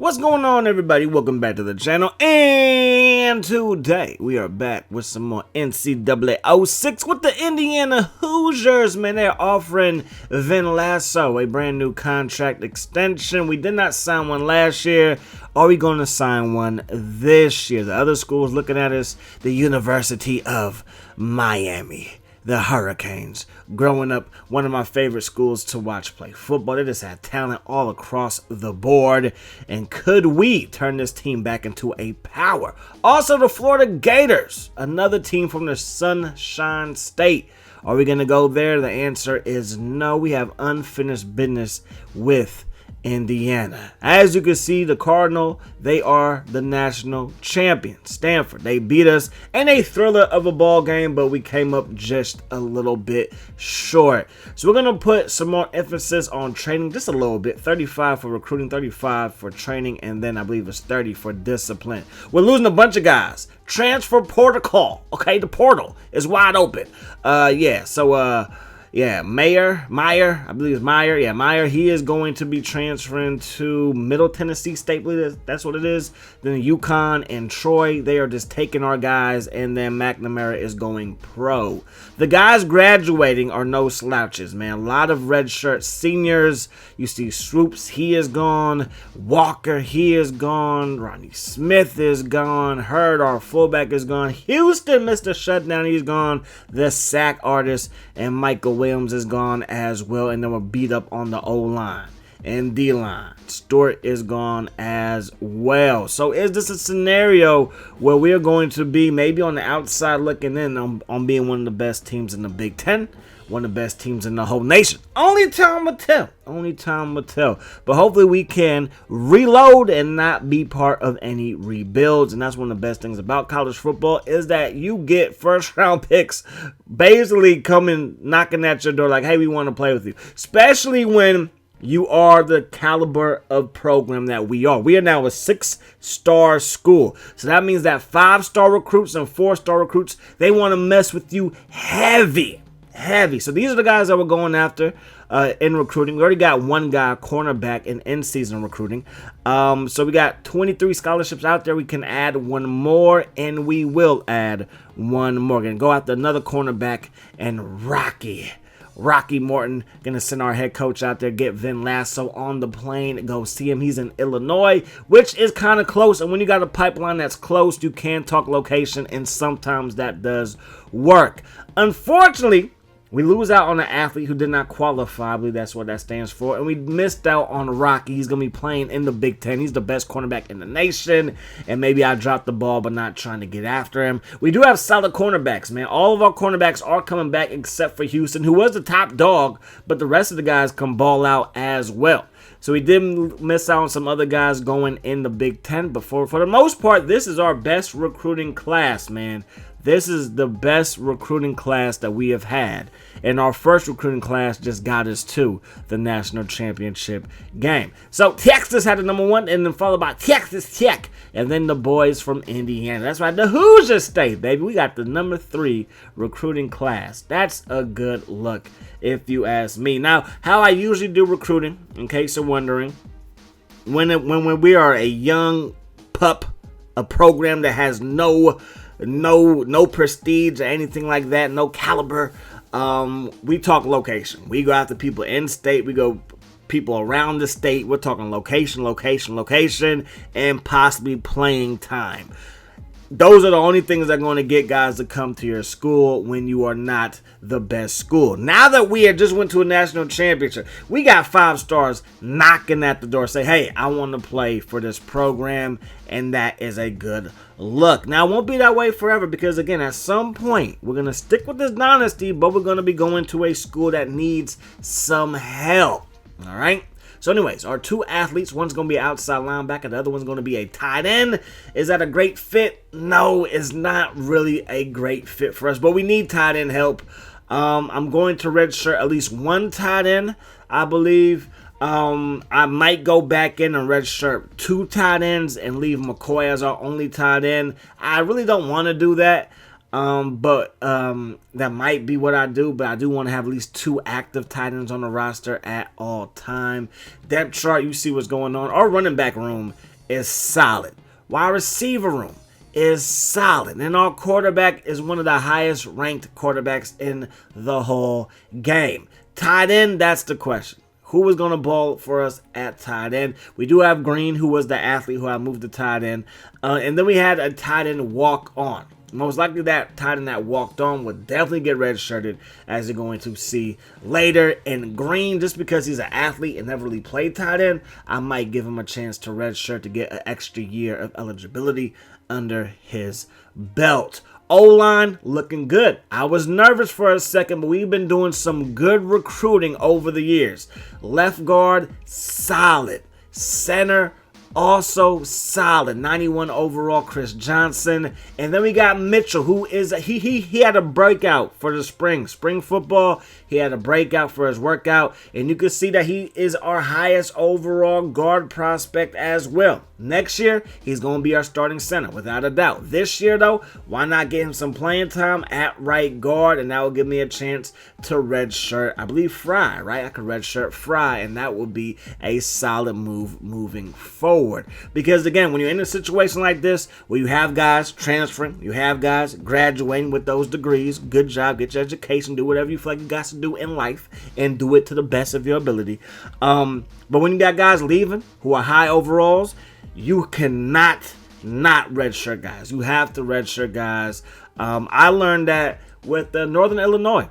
What's going on, everybody? Welcome back to the channel, and today we are back with some more NCAA 06 with the Indiana Hoosiers. Man, they're offering Ncaa a brand new contract extension. We did not sign one last year. Are we going to sign one this year? The other schools looking at us, the University of Miami. The Hurricanes. Growing up, one of my favorite schools to watch play football. They just had talent all across the board. And could we turn this team back into a power? Also, the Florida Gators, another team from the Sunshine State. Are we going to go there? The answer is no. We have unfinished business with Indiana. As you can see, the Cardinal, they are the national champions. Stanford, they beat us in a thriller of a ball game, but we came up just a little bit short. So we're going to put some more emphasis on training, just a little bit. 35 for recruiting, 35 for training, and then I believe it's 30 for discipline. We're losing a bunch of guys. Transfer protocol, okay? The portal is wide open. Meyer, I believe it's Meyer. Yeah, Meyer, he is going to be transferring to Middle Tennessee State. That's what it is. Then UConn and Troy, they are just taking our guys, and then McNamara is going pro. The guys graduating are no slouches, man. A lot of redshirt seniors. You see Swoops, he is gone. Walker, he is gone. Ronnie Smith is gone. Hurd, our fullback, is gone. Houston, Mr. Shutdown, he's gone. The sack artist, and Michael Williams is gone as well, and then we're beat up on the O-line and D-line. Stewart is gone as well. So is this a scenario where we're going to be maybe on the outside looking in on being one of the best teams in the Big Ten? One of the best teams in the whole nation. Only time will tell. Only time will tell. But hopefully we can reload and not be part of any rebuilds. And that's one of the best things about college football is that you get first round picks basically coming knocking at your door like, hey, we want to play with you. Especially when you are the caliber of program that we are. We are now a 6-star school. So that means that 5-star recruits and 4-star recruits, they want to mess with you heavy. So these are the guys that we're going after in recruiting. We already got one guy, cornerback, in season recruiting. So we got 23 scholarships out there. We can add one more, and we will add one more. We're going to go after another cornerback, and Rocky Morton, going to send our head coach out there, get Ncaa on the plane, go see him. He's in Illinois, which is kind of close. And when you got a pipeline that's close, you can talk location, and sometimes that does work. Unfortunately, we lose out on an athlete who did not qualify. I believe that's what that stands for. And we missed out on Rocky. He's going to be playing in the Big Ten. He's the best cornerback in the nation. And maybe I dropped the ball, but not trying to get after him. We do have solid cornerbacks, man. All of our cornerbacks are coming back except for Houston, who was the top dog. But the rest of the guys can ball out as well. So we did miss out on some other guys going in the Big Ten. But for the most part, this is our best recruiting class, man. This is the best recruiting class that we have had. And our first recruiting class just got us to the national championship game. So Texas had the number 1, and then followed by Texas Tech. And then the boys from Indiana. That's right, the Hoosier State, baby. We got the number 3 recruiting class. That's a good look, if you ask me. Now, how I usually do recruiting, in case you're wondering, when we are a young pup, a program that has no prestige or anything like that, no caliber, we talk location. We go after people in state, we go people around the state. We're talking location, and possibly playing time. Those are the only things that are going to get guys to come to your school when you are not the best school. Now that we had just went to a national championship, we got 5 stars knocking at the door, say, hey, I want to play for this program, and that is a good look. Now, it won't be that way forever because, again, at some point, we're going to stick with this dynasty, but we're going to be going to a school that needs some help, all right? So anyways, our 2 athletes, one's going to be an outside linebacker, the other one's going to be a tight end. Is that a great fit? No, it's not really a great fit for us, but we need tight end help. I'm going to redshirt at least one tight end, I believe. I might go back in and redshirt 2 tight ends and leave McCoy as our only tight end. I really don't want to do that. But that might be what I do, but I do want to have at least 2 active tight ends on the roster at all time. Depth chart, you see what's going on. Our running back room is solid. Wide receiver room is solid. And our quarterback is one of the highest ranked quarterbacks in the whole game. Tight end, that's the question. Who was going to ball for us at tight end? We do have Green, who was the athlete who I moved to tight end. And then we had a tight end walk on. Most likely that tight end that walked on would definitely get redshirted, as you're going to see later. And Green, just because he's an athlete and never really played tight end, I might give him a chance to redshirt to get an extra year of eligibility under his belt. O-line looking good. I was nervous for a second, but we've been doing some good recruiting over the years. Left guard, solid. Center, also solid. 91 overall, Chris Johnson. And then we got Mitchell, who is he had a breakout for the spring football. He had a breakout for his workout, and you can see that he is our highest overall guard prospect as well. Next year, he's going to be our starting center, without a doubt. This year, though, why not get him some playing time at right guard, and that will give me a chance to redshirt, I believe, Fry, right? I could redshirt Fry, and that would be a solid move moving forward. Because, again, when you're in a situation like this, where you have guys transferring, you have guys graduating with those degrees, good job, get your education, do whatever you feel like you got to do in life, and do it to the best of your ability. But when you got guys leaving who are high overalls, you cannot not redshirt guys. You have to redshirt guys. I learned that with Northern Illinois.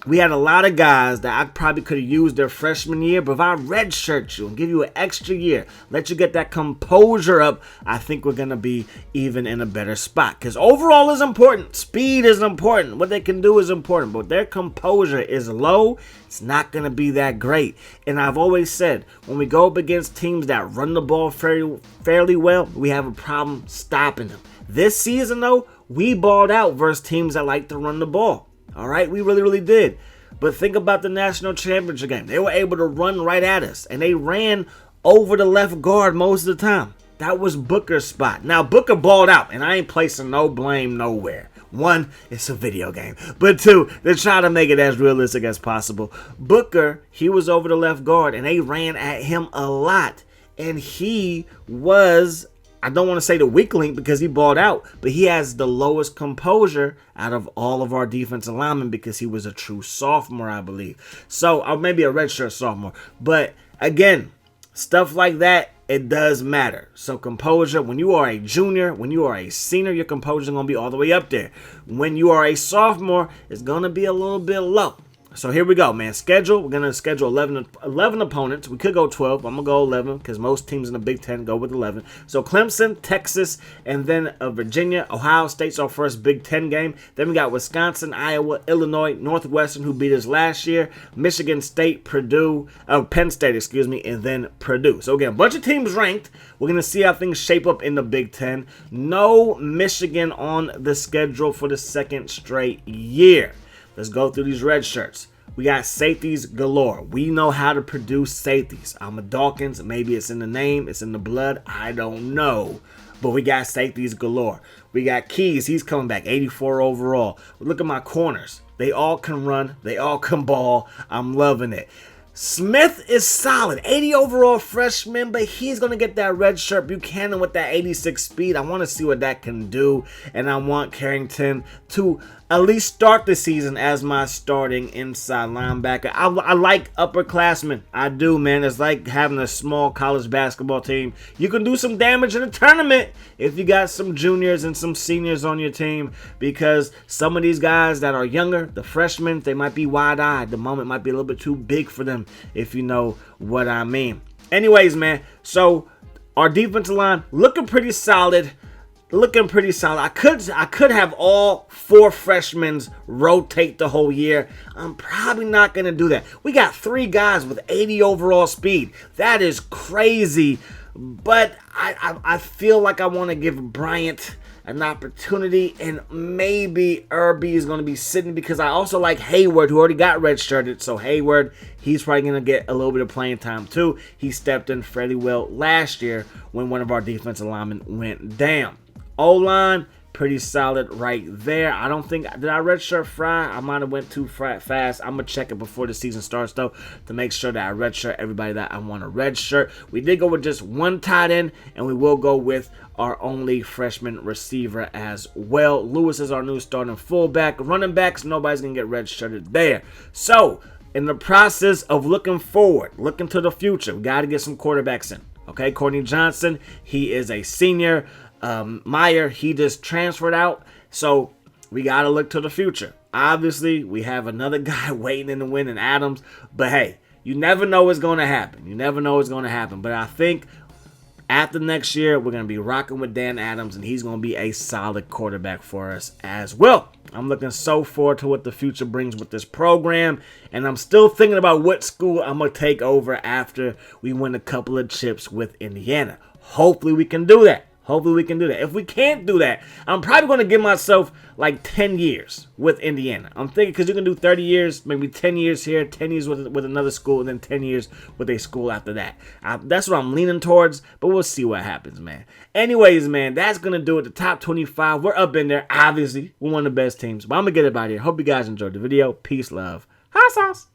We had a lot of guys that I probably could have used their freshman year, but if I redshirt you and give you an extra year, let you get that composure up, I think we're going to be even in a better spot. Because overall is important. Speed is important. What they can do is important. But their composure is low. It's not going to be that great. And I've always said, when we go up against teams that run the ball fairly well, we have a problem stopping them. This season, though, we balled out versus teams that like to run the ball. All right, we really did. But think about the national championship game. They were able to run right at us, and they ran over the left guard most of the time. That was Booker's spot. Now, Booker balled out, and I ain't placing no blame nowhere. One, it's a video game. But two, they're trying to make it as realistic as possible. Booker, he was over the left guard, and they ran at him a lot. And he was, I don't want to say the weak link because he balled out, but he has the lowest composure out of all of our defensive linemen because he was a true sophomore, I believe. So, or maybe a redshirt sophomore. But again, stuff like that, it does matter. So composure, when you are a junior, when you are a senior, your composure is going to be all the way up there. When you are a sophomore, it's going to be a little bit low. So here we go, man. Schedule. We're going to schedule 11 opponents. We could go 12. I'm going to go 11 because most teams in the Big Ten go with 11. So Clemson, Texas, and then Virginia. Ohio State's our first Big Ten game. Then we got Wisconsin, Iowa, Illinois, Northwestern, who beat us last year, Michigan State, Penn State, and then Purdue. So again, a bunch of teams ranked. We're going to see how things shape up in the Big Ten. No Michigan on the schedule for the second straight year. Let's go through these red shirts. We got safeties galore. We know how to produce safeties. I'm a Dawkins. Maybe it's in the name. It's in the blood. I don't know. But we got safeties galore. We got Keys. He's coming back. 84 overall. Look at my corners. They all can run. They all can ball. I'm loving it. Smith is solid. 80 overall freshman, but he's going to get that red shirt. Buchanan with that 86 speed. I want to see what that can do. And I want Carrington to at least start the season as my starting inside linebacker. I like upperclassmen. I do, man. It's like having a small college basketball team. You can do some damage in a tournament if you got some juniors and some seniors on your team, because some of these guys that are younger, the freshmen, they might be wide-eyed. The moment might be a little bit too big for them, if you know what I mean. Anyways, man, so our defensive line looking pretty solid. I could have all four freshmen rotate the whole year. I'm probably not going to do that. We got 3 guys with 80 overall speed. That is crazy. But I feel like I want to give Bryant an opportunity, and maybe Irby is going to be sitting because I also like Hayward, who already got redshirted. So Hayward, he's probably going to get a little bit of playing time too. He stepped in fairly well last year when one of our defensive linemen went down. O-line, pretty solid right there. I don't think, did I redshirt Fry? I might have went too fast. I'm going to check it before the season starts, though, to make sure that I redshirt everybody that I want to redshirt. We did go with just one tight end, and we will go with our only freshman receiver as well. Lewis is our new starting fullback. Running backs, nobody's going to get redshirted there. So, in the process of looking forward, looking to the future, we got to get some quarterbacks in. Okay, Courtney Johnson, he is a senior. Meyer, he just transferred out. So, we got to look to the future. Obviously, we have another guy waiting in the win in Adams. But, hey, you never know what's going to happen. You never know what's going to happen. But I think after next year, we're going to be rocking with Dan Adams, and he's going to be a solid quarterback for us as well. I'm looking so forward to what the future brings with this program, and I'm still thinking about what school I'm going to take over after we win a couple of chips with Indiana. Hopefully we can do that. If we can't do that, I'm probably going to give myself like 10 years with Indiana. I'm thinking because you can do 30 years, maybe 10 years here, 10 years with another school, and then 10 years with a school after that. That's what I'm leaning towards, but we'll see what happens, man. Anyways, man, that's going to do it. The top 25, we're up in there. Obviously, we're one of the best teams, but I'm going to get it out of here. Hope you guys enjoyed the video. Peace, love. Hot sauce.